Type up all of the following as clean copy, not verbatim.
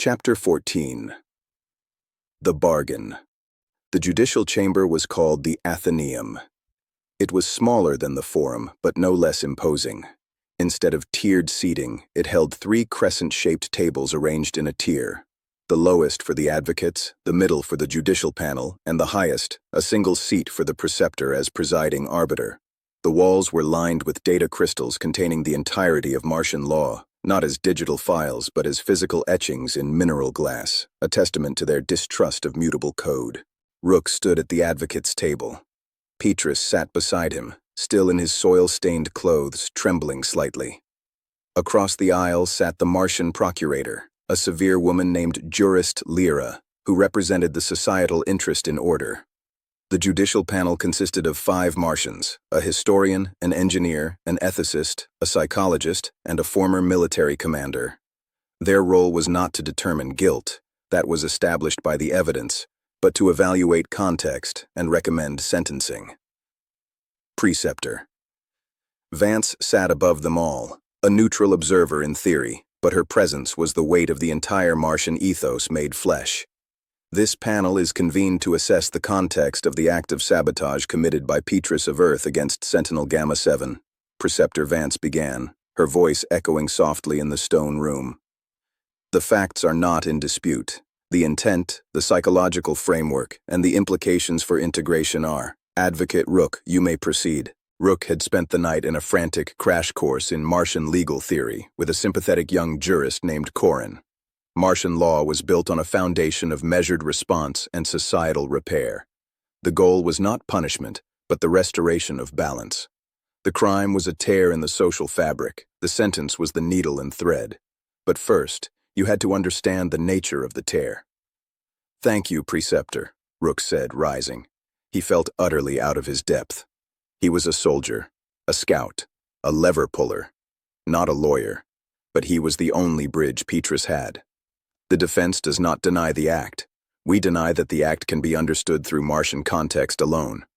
Chapter 14. The Bargain. The judicial chamber was called the Athenaeum. It was smaller than the Forum, but no less imposing. Instead of tiered seating, it held 3 crescent-shaped tables arranged in a tier. The lowest for the advocates, the middle for the judicial panel, and the highest, a single seat for the preceptor as presiding arbiter. The walls were lined with data crystals containing the entirety of Martian law, not as digital files but as physical etchings in mineral glass, a testament to their distrust of mutable code. Rook stood at the advocate's table. Petrus sat beside him, still in his soil-stained clothes, trembling slightly. Across the aisle sat the Martian procurator, a severe woman named Jurist Elara, who represented the societal interest in order. The judicial panel consisted of 5 Martians, a historian, an engineer, an ethicist, a psychologist, and a former military commander. Their role was not to determine guilt, that was established by the evidence, but to evaluate context and recommend sentencing. Preceptor Vance sat above them all, a neutral observer in theory, but her presence was the weight of the entire Martian ethos made flesh. This panel is convened to assess the context of the act of sabotage committed by Petrus of Earth against Sentinel Gamma 7. Preceptor Vance began, her voice echoing softly in the stone room. The facts are not in dispute. The intent, the psychological framework, and the implications for integration are. Advocate Rook, you may proceed. Rook had spent the night in a frantic crash course in Martian legal theory with a sympathetic young jurist named Renn. Martian law was built on a foundation of measured response and societal repair. The goal was not punishment, but the restoration of balance. The crime was a tear in the social fabric, the sentence was the needle and thread. But first, you had to understand the nature of the tear. "Thank you, Preceptor," Rook said, rising. He felt utterly out of his depth. He was a soldier, a scout, a lever puller, not a lawyer, but he was the only bridge Petrus had. The defense does not deny the act. We deny that the act can be understood through Martian context alone.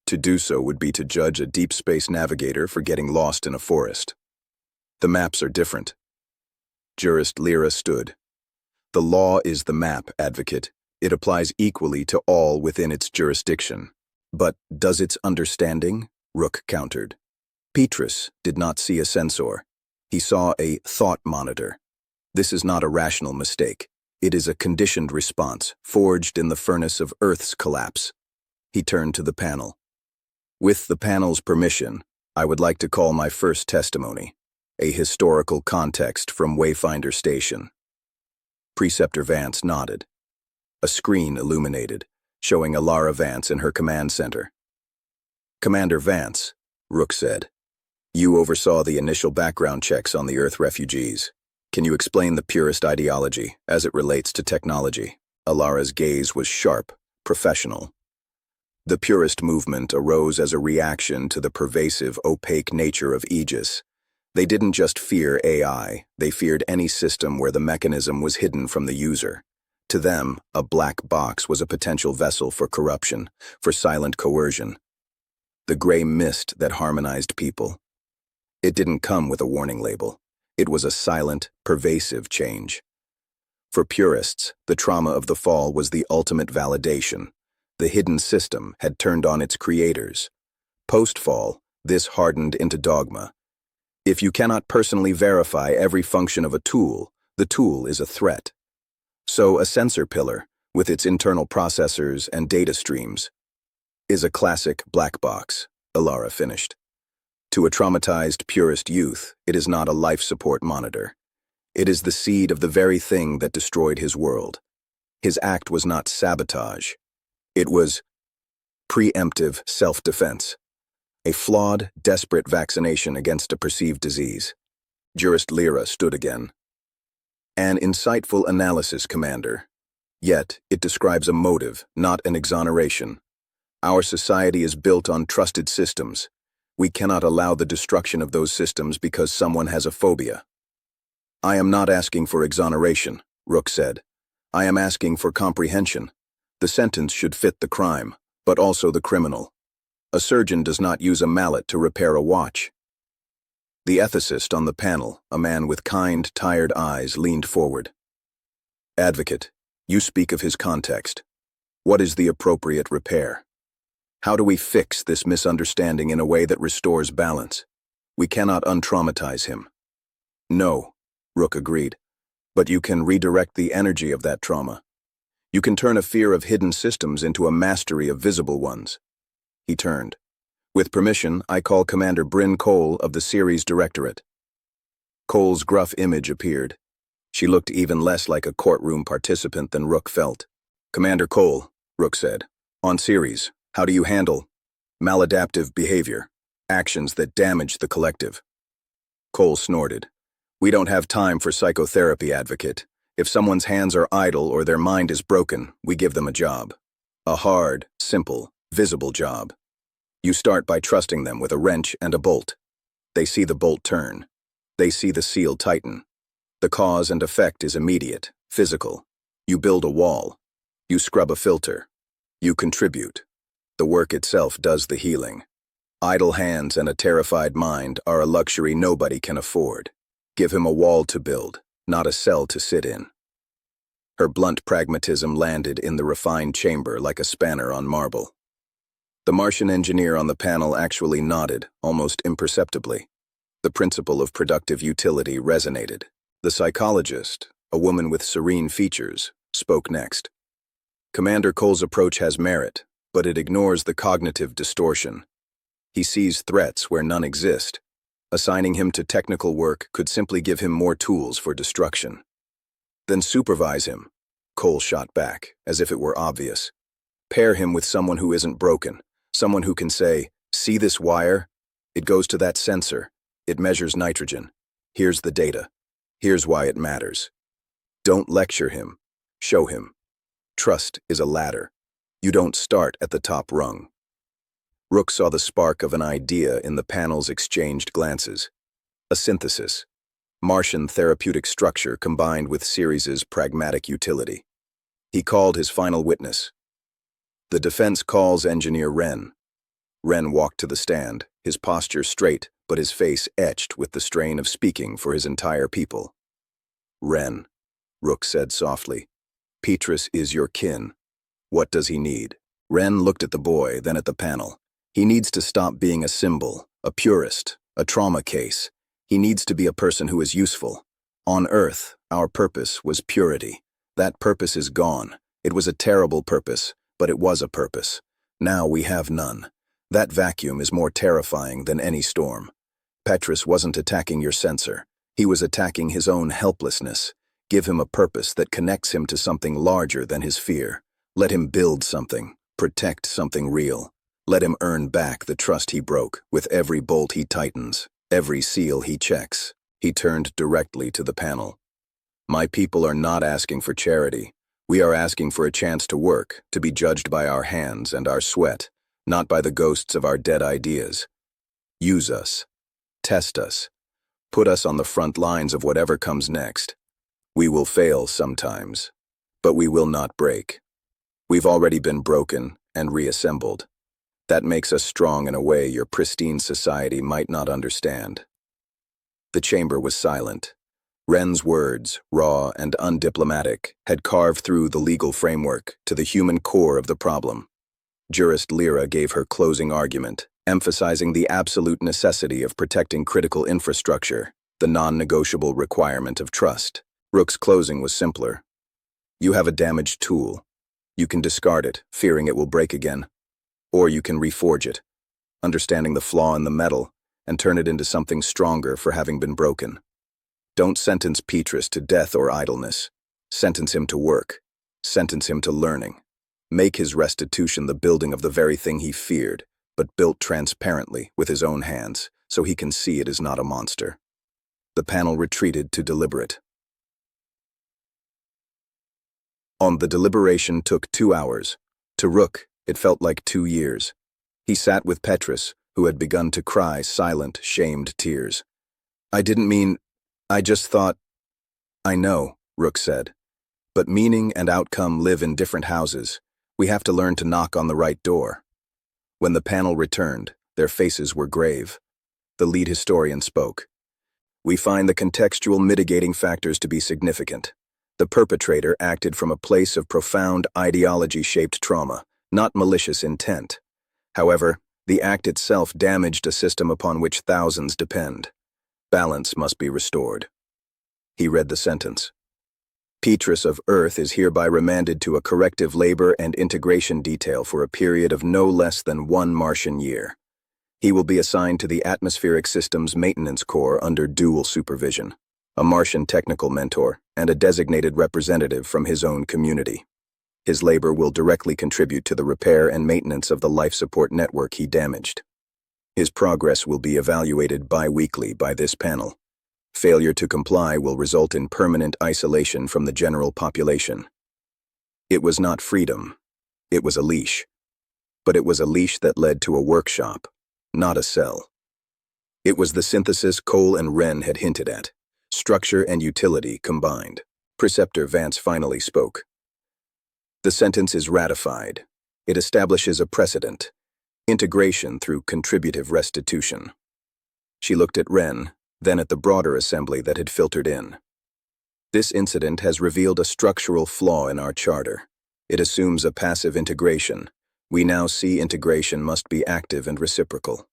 To do so would be to judge a deep space navigator for getting lost in a forest. The maps are different. Jurist Elara stood. The law is the map, advocate. It applies equally to all within its jurisdiction. But does its understanding? Rook countered. Petrus did not see a sensor. He saw a thought monitor. This is not a rational mistake. It is a conditioned response, forged in the furnace of Earth's collapse. He turned to the panel. With the panel's permission, I would like to call my first testimony, a historical context from Wayfinder Station. Preceptor Vance nodded. A screen illuminated, showing Elara Vance in her command center. "Commander Vance," Rook said, "you oversaw the initial background checks on the Earth refugees. Can you explain the Purist ideology as it relates to technology?" Elara's gaze was sharp, professional. The Purist movement arose as a reaction to the pervasive, opaque nature of Aegis. They didn't just fear AI, they feared any system where the mechanism was hidden from the user. To them, a black box was a potential vessel for corruption, for silent coercion. The gray mist that harmonized people. It didn't come with a warning label. It was a silent, pervasive change. For purists, the trauma of the fall was the ultimate validation. The hidden system had turned on its creators. Post-fall, this hardened into dogma. If you cannot personally verify every function of a tool, the tool is a threat. So a sensor pillar, with its internal processors and data streams, is a classic black box, Elara finished. To a traumatized Purist youth, it is not a life support monitor. It is the seed of the very thing that destroyed his world. His act was not sabotage. It was preemptive self-defense, a flawed, desperate vaccination against a perceived disease. Jurist Elara stood again. An insightful analysis, Commander. Yet, it describes a motive, not an exoneration. Our society is built on trusted systems. We cannot allow the destruction of those systems because someone has a phobia. "I am not asking for exoneration," Rook said. "I am asking for comprehension. The sentence should fit the crime, but also the criminal. A surgeon does not use a mallet to repair a watch." The ethicist on the panel, a man with kind, tired eyes, leaned forward. Advocate, you speak of his context. What is the appropriate repair? How do we fix this misunderstanding in a way that restores balance? We cannot untraumatize him. No, Rook agreed. But you can redirect the energy of that trauma. You can turn a fear of hidden systems into a mastery of visible ones. He turned. With permission, I call Commander Bryn Cole of the Ceres Directorate. Cole's gruff image appeared. She looked even less like a courtroom participant than Rook felt. Commander Cole, Rook said, on Ceres, how do you handle maladaptive behavior, actions that damage the collective? Cole snorted. We don't have time for psychotherapy, Advocate. If someone's hands are idle or their mind is broken, we give them a job. A hard, simple, visible job. You start by trusting them with a wrench and a bolt. They see the bolt turn. They see the seal tighten. The cause and effect is immediate, physical. You build a wall. You scrub a filter. You contribute. The work itself does the healing. Idle hands and a terrified mind are a luxury nobody can afford. Give him a wall to build, not a cell to sit in. Her blunt pragmatism landed in the refined chamber like a spanner on marble. The Martian engineer on the panel actually nodded, almost imperceptibly. The principle of productive utility resonated. The psychologist, a woman with serene features, spoke next. Commander Cole's approach has merit, but it ignores the cognitive distortion. He sees threats where none exist. Assigning him to technical work could simply give him more tools for destruction. Then supervise him, Cole shot back, as if it were obvious. Pair him with someone who isn't broken, someone who can say, see this wire? It goes to that sensor. It measures nitrogen. Here's the data. Here's why it matters. Don't lecture him. Show him. Trust is a ladder. You don't start at the top rung. Rook saw the spark of an idea in the panel's exchanged glances. A synthesis. Martian therapeutic structure combined with Ceres's pragmatic utility. He called his final witness. The defense calls engineer Renn. Renn walked to the stand, his posture straight, but his face etched with the strain of speaking for his entire people. Renn, Rook said softly, Petrus is your kin. What does he need? Renn looked at the boy, then at the panel. He needs to stop being a symbol, a purist, a trauma case. He needs to be a person who is useful. On Earth, our purpose was purity. That purpose is gone. It was a terrible purpose, but it was a purpose. Now we have none. That vacuum is more terrifying than any storm. Petrus wasn't attacking your sensor. He was attacking his own helplessness. Give him a purpose that connects him to something larger than his fear. Let him build something, protect something real. Let him earn back the trust he broke with every bolt he tightens, every seal he checks. He turned directly to the panel. My people are not asking for charity. We are asking for a chance to work, to be judged by our hands and our sweat, not by the ghosts of our dead ideas. Use us. Test us. Put us on the front lines of whatever comes next. We will fail sometimes, but we will not break. We've already been broken and reassembled. That makes us strong in a way your pristine society might not understand. The chamber was silent. Renn's words, raw and undiplomatic, had carved through the legal framework to the human core of the problem. Jurist Elara gave her closing argument, emphasizing the absolute necessity of protecting critical infrastructure, the non-negotiable requirement of trust. Rook's closing was simpler. You have a damaged tool. You can discard it, fearing it will break again. Or you can reforge it, understanding the flaw in the metal, and turn it into something stronger for having been broken. Don't sentence Petrus to death or idleness. Sentence him to work. Sentence him to learning. Make his restitution the building of the very thing he feared, but built transparently with his own hands, so he can see it is not a monster. The panel retreated to deliberate. The deliberation took 2 hours. To Rook, it felt like 2 years. He sat with Petrus, who had begun to cry silent, shamed tears. I didn't mean, I just thought. I know, Rook said. But meaning and outcome live in different houses. We have to learn to knock on the right door. When the panel returned, their faces were grave. The lead historian spoke. We find the contextual mitigating factors to be significant. The perpetrator acted from a place of profound ideology-shaped trauma, not malicious intent. However, the act itself damaged a system upon which thousands depend. Balance must be restored. He read the sentence. Petrus of Earth is hereby remanded to a corrective labor and integration detail for a period of no less than 1 Martian year. He will be assigned to the Atmospheric Systems Maintenance Corps under dual supervision, a Martian technical mentor, and a designated representative from his own community. His labor will directly contribute to the repair and maintenance of the life support network he damaged. His progress will be evaluated bi-weekly by this panel. Failure to comply will result in permanent isolation from the general population. It was not freedom. It was a leash. But it was a leash that led to a workshop, not a cell. It was the synthesis Cole and Renn had hinted at, structure and utility combined. Preceptor Vance finally spoke. The sentence is ratified. It establishes a precedent, integration through contributive restitution. She looked at Renn, then at the broader assembly that had filtered in. This incident has revealed a structural flaw in our charter. It assumes a passive integration. We now see integration must be active and reciprocal.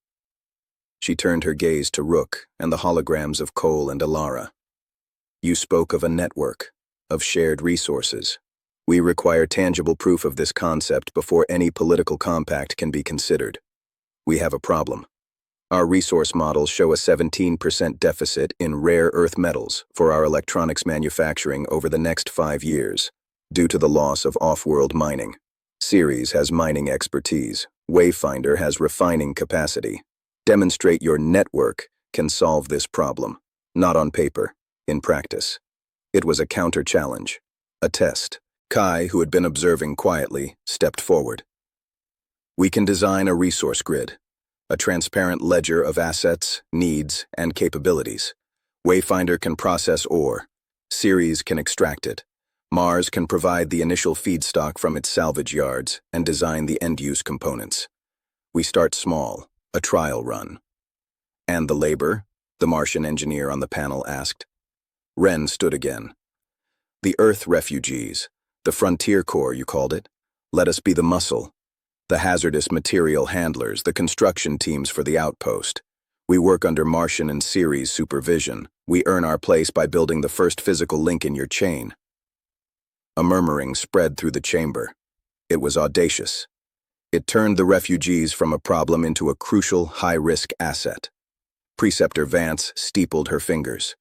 She turned her gaze to Rook and the holograms of Cole and Elara. You spoke of a network, of shared resources. We require tangible proof of this concept before any political compact can be considered. We have a problem. Our resource models show a 17% deficit in rare earth metals for our electronics manufacturing over the next 5 years, due to the loss of off-world mining. Ceres has mining expertise. Wayfinder has refining capacity. Demonstrate your network can solve this problem, not on paper, in practice. It was a counter-challenge, a test. Kai, who had been observing quietly, stepped forward. We can design a resource grid, a transparent ledger of assets, needs, and capabilities. Wayfinder can process ore. Ceres can extract it. Mars can provide the initial feedstock from its salvage yards and design the end-use components. We start small, a trial run. And the labor? The Martian engineer on the panel asked. Renn stood again. The Earth refugees, the Frontier Corps you called it, let us be the muscle. The hazardous material handlers, the construction teams for the outpost. We work under Martian and Ceres supervision. We earn our place by building the first physical link in your chain. A murmuring spread through the chamber. It was audacious. It turned the refugees from a problem into a crucial, high-risk asset. Preceptor Vance steepled her fingers.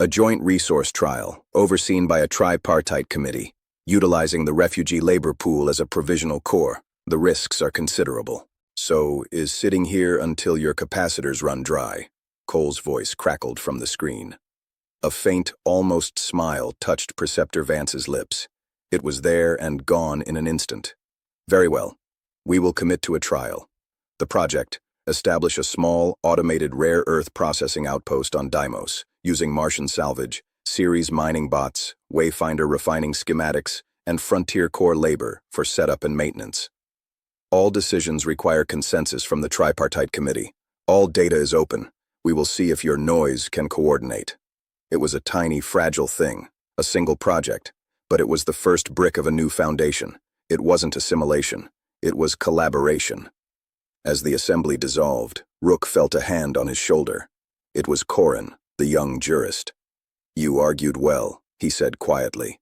A joint resource trial, overseen by a tripartite committee, utilizing the refugee labor pool as a provisional core. The risks are considerable. So, is sitting here until your capacitors run dry? Cole's voice crackled from the screen. A faint, almost smile touched Preceptor Vance's lips. It was there and gone in an instant. Very well. We will commit to a trial. The project: establish a small, automated rare earth processing outpost on Deimos, using Martian salvage, Ceres mining bots, Wayfinder refining schematics, and Frontier Corps labor for setup and maintenance. All decisions require consensus from the tripartite committee. All data is open. We will see if your noise can coordinate. It was a tiny, fragile thing, a single project, but it was the first brick of a new foundation. It wasn't assimilation. It was collaboration. As the assembly dissolved, Rook felt a hand on his shoulder. It was Corin, the young jurist. You argued well, he said quietly.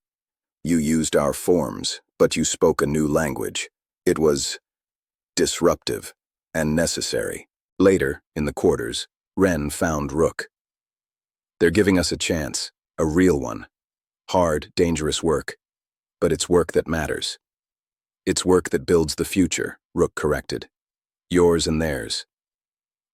You used our forms, but you spoke a new language. It was disruptive and necessary. Later, in the quarters, Renn found Rook. They're giving us a chance, a real one. Hard, dangerous work, but it's work that matters. It's work that builds the future, Rook corrected. Yours and theirs.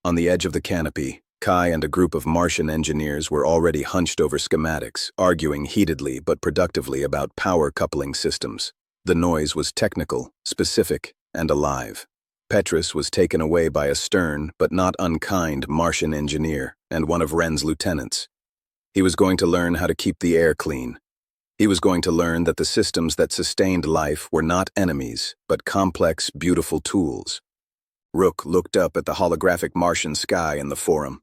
On the edge of the canopy, Kai and a group of Martian engineers were already hunched over schematics, arguing heatedly but productively about power coupling systems. The noise was technical, specific, and alive. Petrus was taken away by a stern but not unkind Martian engineer and one of Renn's lieutenants. He was going to learn how to keep the air clean. He was going to learn that the systems that sustained life were not enemies, but complex, beautiful tools. Rook looked up at the holographic Martian sky in the forum.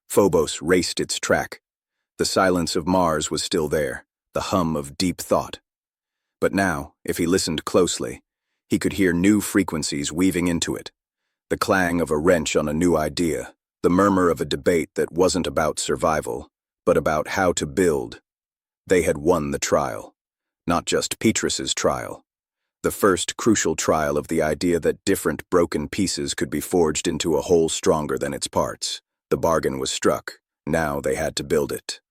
Phobos raced its track. The silence of Mars was still there, the hum of deep thought. But now, if he listened closely, he could hear new frequencies weaving into it. The clang of a wrench on a new idea, the murmur of a debate that wasn't about survival, but about how to build. They had won the trial. Not just Petrus's trial. The first crucial trial of the idea that different broken pieces could be forged into a whole stronger than its parts. The bargain was struck. Now they had to build it.